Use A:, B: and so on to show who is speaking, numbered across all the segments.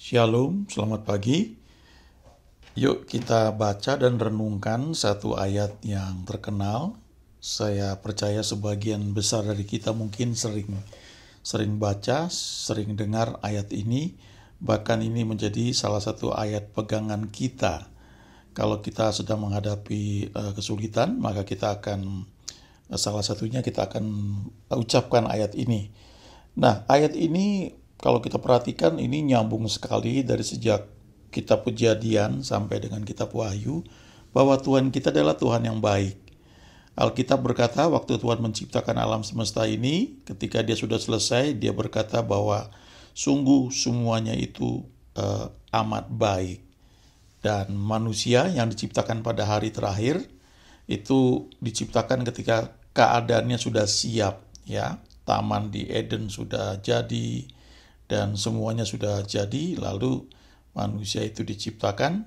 A: Shalom, selamat pagi. Yuk kita baca dan renungkan satu ayat yang terkenal. Saya percaya sebagian besar dari kita mungkin sering baca, sering dengar ayat ini. Bahkan ini menjadi salah satu ayat pegangan kita. Kalau kita sedang menghadapi kesulitan, maka kita akan salah satunya kita akan ucapkan ayat ini. Nah, ayat ini kalau kita perhatikan ini nyambung sekali dari sejak kitab Kejadian sampai dengan kitab Wahyu, bahwa Tuhan kita adalah Tuhan yang baik. Alkitab berkata waktu Tuhan menciptakan alam semesta ini, ketika dia sudah selesai, dia berkata bahwa sungguh semuanya itu amat baik. Dan manusia yang diciptakan pada hari terakhir itu diciptakan ketika keadaannya sudah siap, ya. Taman di Eden sudah jadi dan semuanya sudah jadi, lalu manusia itu diciptakan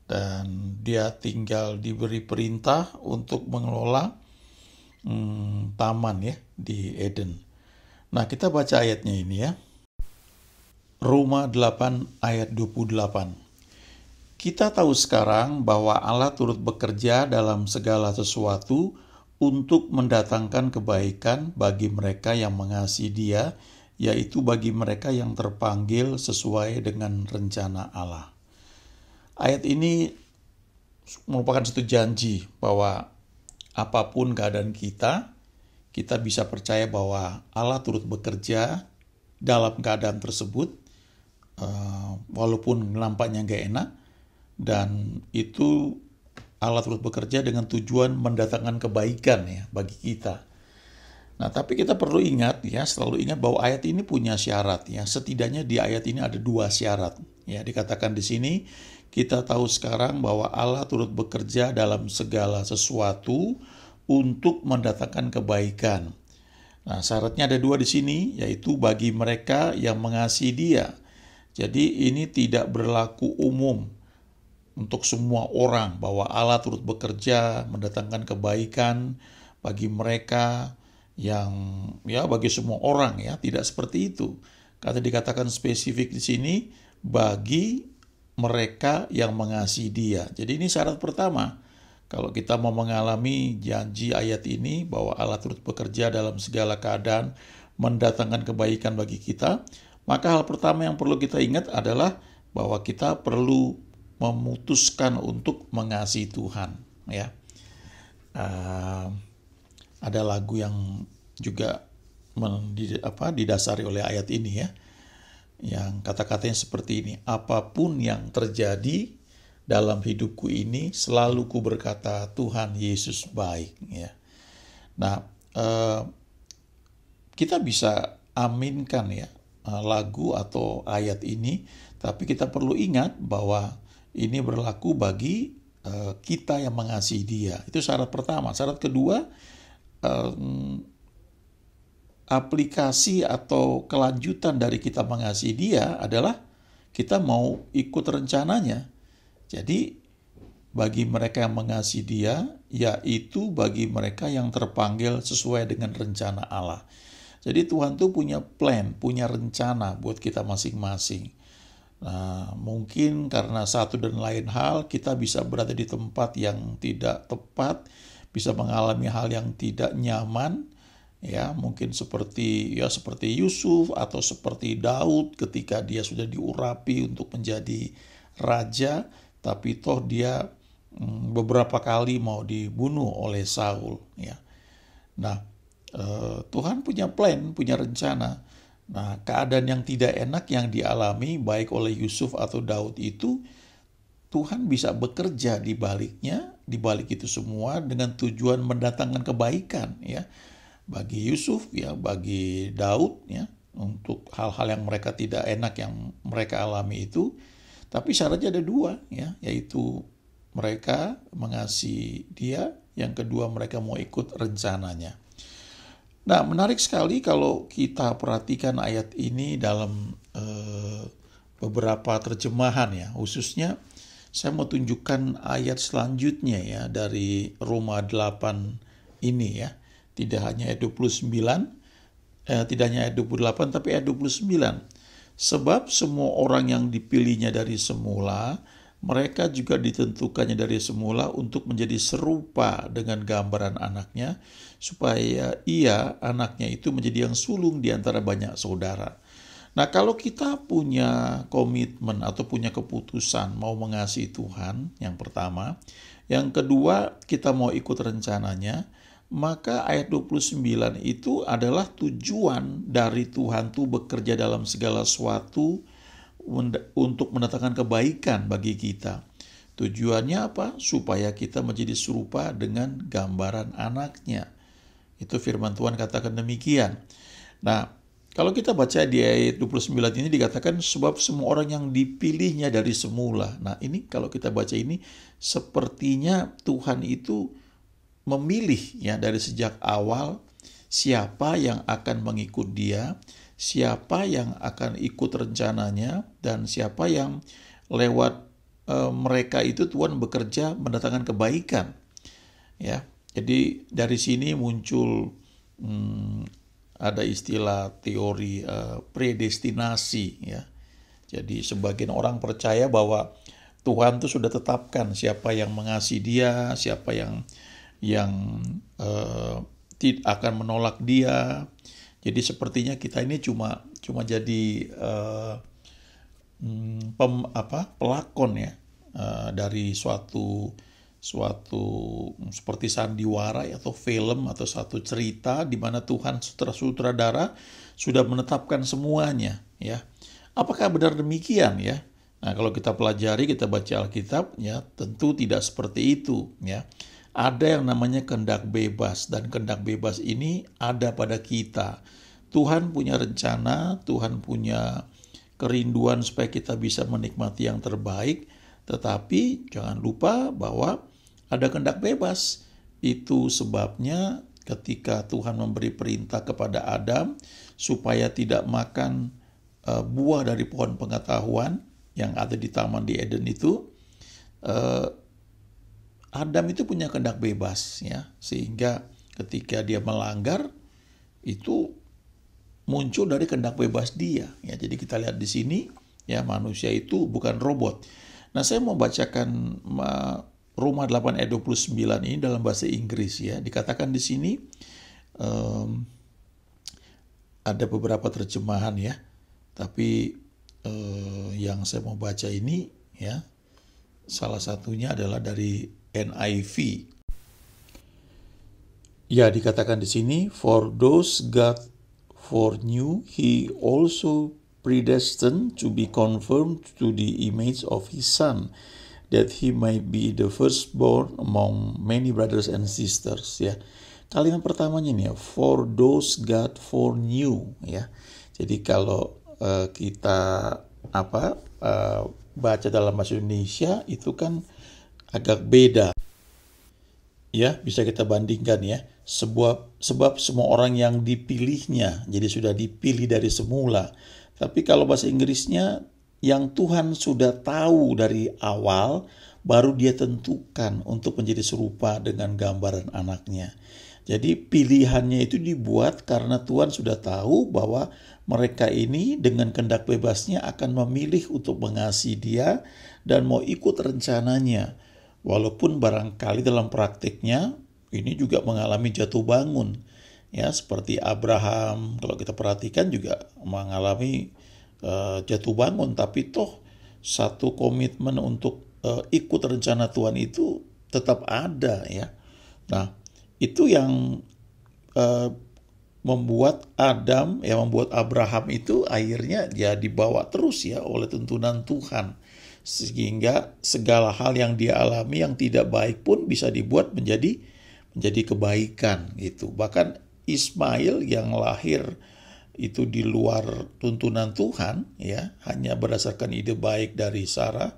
A: dan dia tinggal diberi perintah untuk mengelola taman, ya, di Eden. Nah, kita baca ayatnya ini, ya. Roma 8 ayat 28. Kita tahu sekarang bahwa Allah turut bekerja dalam segala sesuatu untuk mendatangkan kebaikan bagi mereka yang mengasihi Dia, yaitu bagi mereka yang terpanggil sesuai dengan rencana Allah. Ayat ini merupakan satu janji bahwa apapun keadaan kita bisa percaya bahwa Allah turut bekerja dalam keadaan tersebut, walaupun nampaknya gak enak, dan itu Allah turut bekerja dengan tujuan mendatangkan kebaikan, ya, bagi kita. Nah, tapi kita perlu ingat, ya, selalu ingat bahwa ayat ini punya syarat, ya. Setidaknya di ayat ini ada 2 syarat, ya. Dikatakan di sini, kita tahu sekarang bahwa Allah turut bekerja dalam segala sesuatu untuk mendatangkan kebaikan. Nah, syaratnya ada 2 di sini, yaitu bagi mereka yang mengasihi Dia. Jadi ini tidak berlaku umum untuk semua orang, bahwa Allah turut bekerja mendatangkan kebaikan bagi mereka yang, ya, bagi semua orang, ya, tidak seperti itu. Kata dikatakan spesifik di sini, bagi mereka yang mengasihi Dia. Jadi ini syarat pertama. Kalau kita mau mengalami janji ayat ini bahwa Allah turut bekerja dalam segala keadaan mendatangkan kebaikan bagi kita, maka hal pertama yang perlu kita ingat adalah bahwa kita perlu memutuskan untuk mengasihi Tuhan, ya. Ada lagu yang juga didasari oleh ayat ini, ya, yang kata-katanya seperti ini: apapun yang terjadi dalam hidupku ini, selalu ku berkata Tuhan Yesus baik, ya. Nah, kita bisa aminkan, ya, lagu atau ayat ini, tapi kita perlu ingat bahwa ini berlaku bagi kita yang mengasihi Dia. Itu syarat pertama. Syarat kedua, aplikasi atau kelanjutan dari kita mengasihi Dia adalah kita mau ikut rencananya. Jadi bagi mereka yang mengasihi Dia, yaitu bagi mereka yang terpanggil sesuai dengan rencana Allah. Jadi Tuhan tuh punya plan, punya rencana buat kita masing-masing. Nah, mungkin karena satu dan lain hal kita bisa berada di tempat yang tidak tepat, bisa mengalami hal yang tidak nyaman, ya, mungkin seperti Yusuf atau seperti Daud ketika dia sudah diurapi untuk menjadi raja, tapi toh dia beberapa kali mau dibunuh oleh Saul, ya. Nah, Tuhan punya plan, punya rencana. Nah, keadaan yang tidak enak yang dialami baik oleh Yusuf atau Daud itu, Tuhan bisa bekerja di baliknya, di balik itu semua dengan tujuan mendatangkan kebaikan, ya, bagi Yusuf, ya, bagi Daud, ya, untuk hal-hal yang mereka tidak enak yang mereka alami itu. Tapi syaratnya ada 2, ya, yaitu mereka mengasihi Dia, yang kedua mereka mau ikut rencananya. Nah, menarik sekali kalau kita perhatikan ayat ini dalam beberapa terjemahan, ya. Khususnya saya mau tunjukkan ayat selanjutnya, ya, dari Roma 8 ini, ya. Tidak hanya ayat 29, tidak hanya ayat 28, tapi ayat 29. Sebab semua orang yang dipilihnya dari semula, mereka juga ditentukannya dari semula untuk menjadi serupa dengan gambaran anaknya, supaya ia, anaknya itu menjadi yang sulung di antara banyak saudara. Nah, kalau kita punya komitmen atau punya keputusan mau mengasihi Tuhan, yang pertama. Yang kedua, kita mau ikut rencananya, maka ayat 29 itu adalah tujuan dari Tuhan tuh bekerja dalam segala sesuatu untuk mendatangkan kebaikan bagi kita. Tujuannya apa? Supaya kita menjadi serupa dengan gambaran anaknya. Itu firman Tuhan katakan demikian. Nah, kalau kita baca di ayat 29 ini dikatakan sebab semua orang yang dipilihnya dari semula. Nah, ini kalau kita baca ini sepertinya Tuhan itu memilih ya dari sejak awal siapa yang akan mengikut dia, siapa yang akan ikut rencananya, dan siapa yang lewat mereka itu Tuhan bekerja mendatangkan kebaikan. Ya, jadi dari sini muncul ada istilah teori predestinasi ya. Jadi sebagian orang percaya bahwa Tuhan itu sudah tetapkan siapa yang mengasihi dia, siapa yang tidak akan menolak dia. Jadi sepertinya kita ini cuma jadi pelakon ya dari suatu seperti sandiwara atau film atau satu cerita di mana Tuhan sutradara sudah menetapkan semuanya ya. Apakah benar demikian ya? Nah, kalau kita pelajari, kita baca Alkitab ya, tentu tidak seperti itu ya. Ada yang namanya kehendak bebas, dan kehendak bebas ini ada pada kita. Tuhan punya rencana, Tuhan punya kerinduan supaya kita bisa menikmati yang terbaik, tetapi jangan lupa bahwa ada kehendak bebas. Itu sebabnya ketika Tuhan memberi perintah kepada Adam supaya tidak makan buah dari pohon pengetahuan yang ada di Taman di Eden itu, Adam itu punya kehendak bebas ya, sehingga ketika dia melanggar itu muncul dari kehendak bebas dia ya. Jadi kita lihat di sini ya, manusia itu bukan robot. Nah, saya mau bacakan Roma 8 ayat 29 ini dalam bahasa Inggris ya. Dikatakan di sini ada beberapa terjemahan ya. Tapi yang saya mau baca ini ya, salah satunya adalah dari NIV. Ya, dikatakan di sini, for those God foreknew, He also predestined to be conformed to the image of His Son, that He might be the firstborn among many brothers and sisters. Ya, kalimat pertamanya nih ya, for those God foreknew. Ya, jadi kalau kita baca dalam bahasa Indonesia itu kan agak beda. Ya, bisa kita bandingkan ya. Sebab semua orang yang dipilihnya, jadi sudah dipilih dari semula. Tapi kalau bahasa Inggrisnya, yang Tuhan sudah tahu dari awal, baru dia tentukan untuk menjadi serupa dengan gambaran anaknya. Jadi pilihannya itu dibuat karena Tuhan sudah tahu bahwa mereka ini dengan kehendak bebasnya akan memilih untuk mengasihi dia dan mau ikut rencananya. Walaupun barangkali dalam praktiknya ini juga mengalami jatuh bangun. Ya, seperti Abraham, kalau kita perhatikan juga mengalami jatuh bangun, tapi toh satu komitmen untuk ikut rencana Tuhan itu tetap ada ya. Nah, itu yang membuat membuat Abraham itu akhirnya dia dibawa terus ya oleh tuntunan Tuhan, sehingga segala hal yang dia alami yang tidak baik pun bisa dibuat menjadi kebaikan gitu. Bahkan Ismail yang lahir itu di luar tuntunan Tuhan ya, hanya berdasarkan ide baik dari Sarah,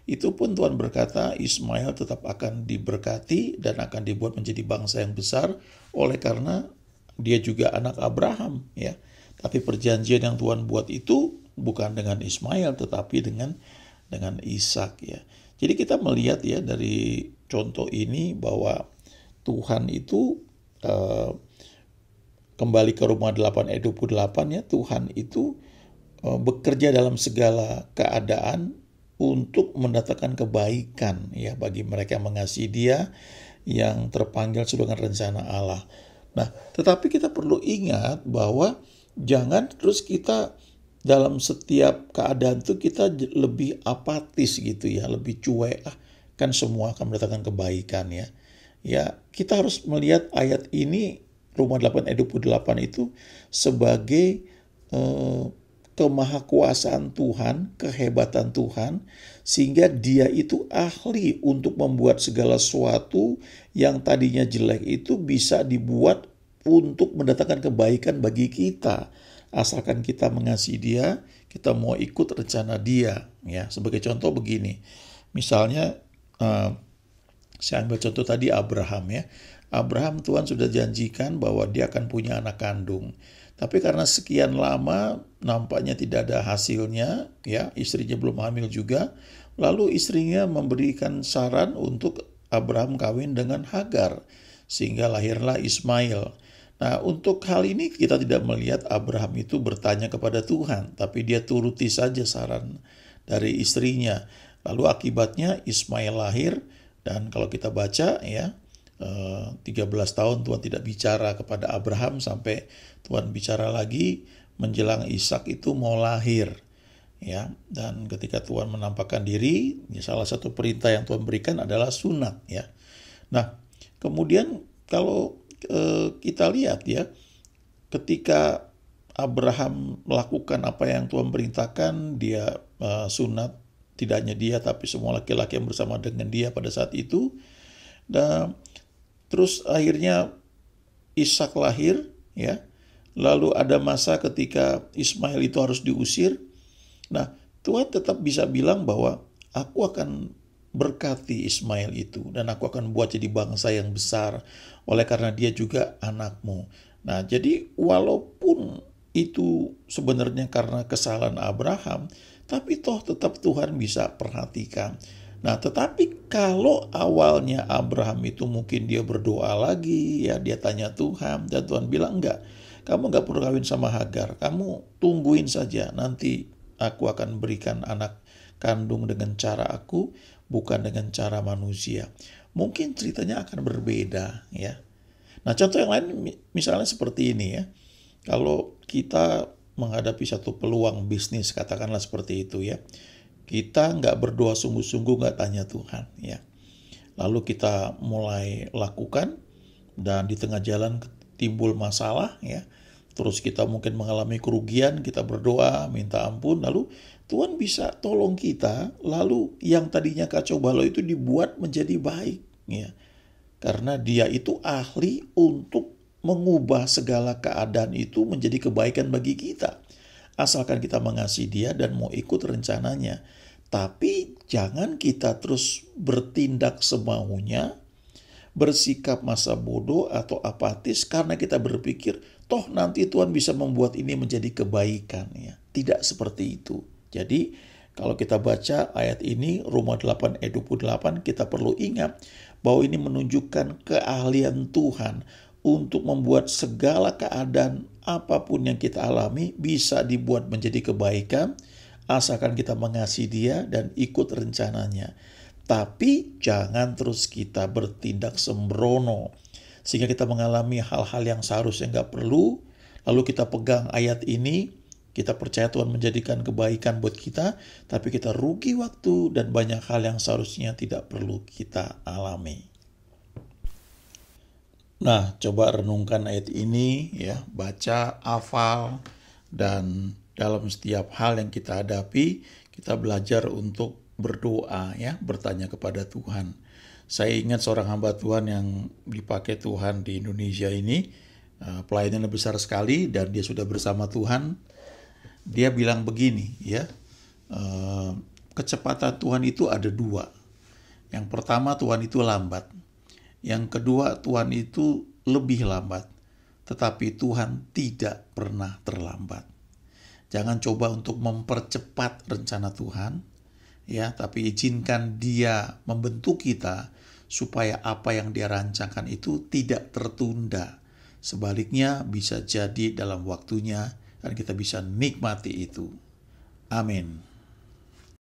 A: itu pun Tuhan berkata Ismail tetap akan diberkati dan akan dibuat menjadi bangsa yang besar oleh karena dia juga anak Abraham ya. Tapi perjanjian yang Tuhan buat itu bukan dengan Ismail tetapi dengan Ishak ya. Jadi kita melihat ya dari contoh ini bahwa Tuhan itu kembali ke Roma 8 ayat 28 ya, Tuhan itu bekerja dalam segala keadaan untuk mendatangkan kebaikan ya bagi mereka yang mengasihi Dia, yang terpanggil sesuai dengan rencana Allah. Nah, tetapi kita perlu ingat bahwa jangan terus kita dalam setiap keadaan itu kita lebih apatis gitu ya, lebih cuek, kan semua akan mendatangkan kebaikan ya. Ya, kita harus melihat ayat ini Roma 8 ayat 28 itu sebagai eh, kemahakuasaan Tuhan, kehebatan Tuhan, sehingga Dia itu ahli untuk membuat segala sesuatu yang tadinya jelek itu bisa dibuat untuk mendatangkan kebaikan bagi kita. Asalkan kita mengasihi Dia, kita mau ikut rencana Dia. Ya, sebagai contoh begini, misalnya saya ambil contoh tadi Abraham ya. Abraham Tuhan sudah janjikan bahwa dia akan punya anak kandung. Tapi karena sekian lama nampaknya tidak ada hasilnya, ya istrinya belum hamil juga. Lalu istrinya memberikan saran untuk Abraham kawin dengan Hagar, sehingga lahirlah Ismail. Nah, untuk hal ini kita tidak melihat Abraham itu bertanya kepada Tuhan, tapi dia turuti saja saran dari istrinya. Lalu akibatnya Ismail lahir, dan kalau kita baca ya 13 tahun Tuhan tidak bicara kepada Abraham sampai Tuhan bicara lagi menjelang Ishak itu mau lahir. Ya, dan ketika Tuhan menampakkan diri, ya salah satu perintah yang Tuhan berikan adalah sunat ya. Nah, kemudian kalau kita lihat ya, ketika Abraham melakukan apa yang Tuhan perintahkan, dia sunat, tidak hanya dia tapi semua laki-laki yang bersama dengan dia pada saat itu. Dan terus akhirnya Ishak lahir ya. Lalu ada masa ketika Ismail itu harus diusir. Nah, Tuhan tetap bisa bilang bahwa aku akan berkati Ismail itu dan aku akan buat jadi bangsa yang besar oleh karena dia juga anakmu. Nah, jadi walaupun itu sebenarnya karena kesalahan Abraham, tapi toh tetap Tuhan bisa perhatikan. Nah, tetapi kalau awalnya Abraham itu mungkin dia berdoa lagi, ya dia tanya Tuhan, dan Tuhan bilang enggak, kamu enggak perlu kawin sama Hagar, kamu tungguin saja, nanti aku akan berikan anak kandung dengan cara aku, bukan dengan cara manusia. Mungkin ceritanya akan berbeda ya. Nah, contoh yang lain misalnya seperti ini ya. Kalau kita menghadapi satu peluang bisnis, katakanlah seperti itu ya. Kita nggak berdoa sungguh-sungguh, nggak tanya Tuhan ya. Lalu kita mulai lakukan dan di tengah jalan timbul masalah ya. Terus kita mungkin mengalami kerugian, kita berdoa, minta ampun, lalu Tuhan bisa tolong kita, lalu yang tadinya kacau balau itu dibuat menjadi baik ya. Karena Dia itu ahli untuk mengubah segala keadaan itu menjadi kebaikan bagi kita. Asalkan kita mengasihi Dia dan mau ikut rencananya. Tapi jangan kita terus bertindak semaunya, bersikap masa bodoh atau apatis karena kita berpikir, toh nanti Tuhan bisa membuat ini menjadi kebaikan ya. Tidak seperti itu. Jadi kalau kita baca ayat ini Roma 8 ayat 28, kita perlu ingat bahwa ini menunjukkan keahlian Tuhan untuk membuat segala keadaan apapun yang kita alami bisa dibuat menjadi kebaikan asalkan kita mengasihi Dia dan ikut rencananya. Tapi jangan terus kita bertindak sembrono sehingga kita mengalami hal-hal yang seharusnya nggak perlu. Lalu kita pegang ayat ini, kita percaya Tuhan menjadikan kebaikan buat kita, tapi kita rugi waktu dan banyak hal yang seharusnya tidak perlu kita alami. Nah, coba renungkan ayat ini ya, baca, hafal, dan dalam setiap hal yang kita hadapi, kita belajar untuk berdoa ya, bertanya kepada Tuhan. Saya ingat seorang hamba Tuhan yang dipakai Tuhan di Indonesia ini, pelayanannya besar sekali dan dia sudah bersama Tuhan. Dia bilang begini ya, kecepatan Tuhan itu ada dua. Yang pertama Tuhan itu lambat. Yang kedua Tuhan itu lebih lambat. Tetapi Tuhan tidak pernah terlambat. Jangan coba untuk mempercepat rencana Tuhan, ya, tapi izinkan Dia membentuk kita supaya apa yang Dia rancangkan itu tidak tertunda. Sebaliknya bisa jadi dalam waktunya dan kita bisa nikmati itu. Amin.